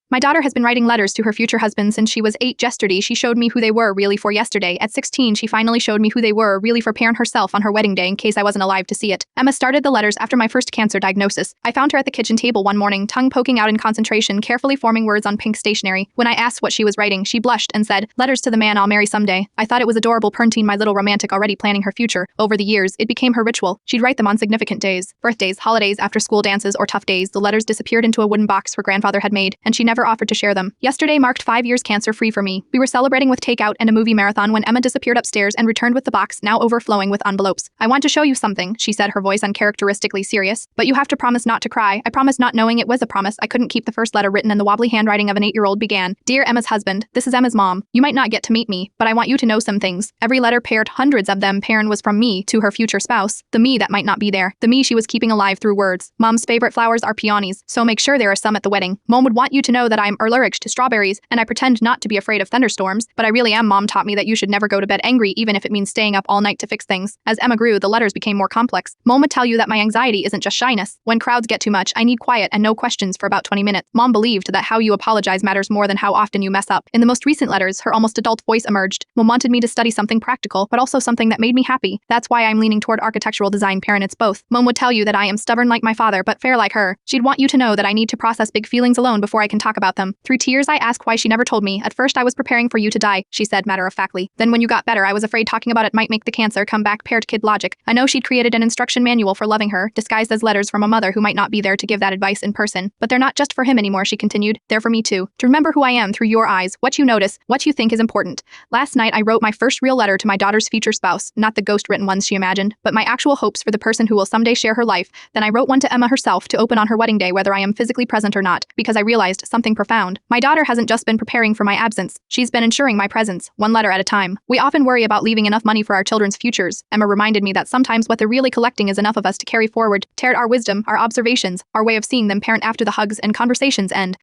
My daughter has been writing letters to her future husband since she was 8. Yesterday, she showed me who they were really for yesterday. At 16, she finally showed me who they were really for parent herself on her wedding day in case I wasn't alive to see it. Emma started the letters after my first cancer diagnosis. I found her at the kitchen table one morning, tongue poking out in concentration, carefully forming words on pink stationery. When I asked what she was writing, she blushed and said, "Letters to the man I'll marry someday." I thought it was adorable, parenting my little romantic already planning her future. Over the years, it became her ritual. She'd write them on significant days, birthdays, holidays, after school dances, or tough days. The letters disappeared into a wooden box her grandfather had made, and she never offered to share them. Yesterday marked 5 years cancer-free for me. We were celebrating with takeout and a movie marathon when Emma disappeared upstairs and returned with the box, now overflowing with envelopes. "I want to show you something," she said, her voice uncharacteristically serious. "But you have to promise not to cry." I promised, not knowing it was a promise. I couldn't keep the first letter written in the wobbly handwriting of an 8-year-old began, "Dear Emma's husband, this is Emma's mom. You might not get to meet me, but I want you to know some things." Every letter paired, hundreds of them paired, was from me to her future spouse. The me that might not be there. The me she was keeping alive through words. "Mom's favorite flowers are peonies, so make sure there are some at the wedding. Mom would want you to know that I'm allergic to strawberries, and I pretend not to be afraid of thunderstorms, but I really am. Mom taught me that you should never go to bed angry, even if it means staying up all night to fix things." As Emma grew, the letters became more complex. "Mom would tell you that my anxiety isn't just shyness. When crowds get too much, I need quiet and no questions for about 20 minutes. Mom believed that how you apologize matters more than how often you mess up." In the most recent letters, her almost adult voice emerged. "Mom wanted me to study something practical, but also something that made me happy. That's why I'm leaning toward architectural design." Parent, it's both. Mom would tell you that I am stubborn like my father, but fair like her. She'd want you to know that I need to process big feelings alone before I can talk about them. Through tears, I asked why she never told me. "At first, I was preparing for you to die," she said matter-of-factly. "Then when you got better, I was afraid talking about it might make the cancer come back." Paired kid logic. I know she'd created an instruction manual for loving her, disguised as letters from a mother who might not be there to give that advice in person. "But they're not just for him anymore," she continued. "They're for me too. To remember who I am through your eyes, what you notice, what you think is important." Last night, I wrote my first real letter to my daughter's future spouse, not the ghost-written ones she imagined, but my actual hopes for the person who will someday share her life. Then I wrote one to Emma herself to open on her wedding day, whether I am physically present or not, because I realized something profound. My daughter hasn't just been preparing for my absence. She's been ensuring my presence, one letter at a time. We often worry about leaving enough money for our children's futures. Emma reminded me that sometimes what they're really collecting is enough of us to carry forward, our wisdom, our observations, our way of seeing them parent after the hugs and conversations end.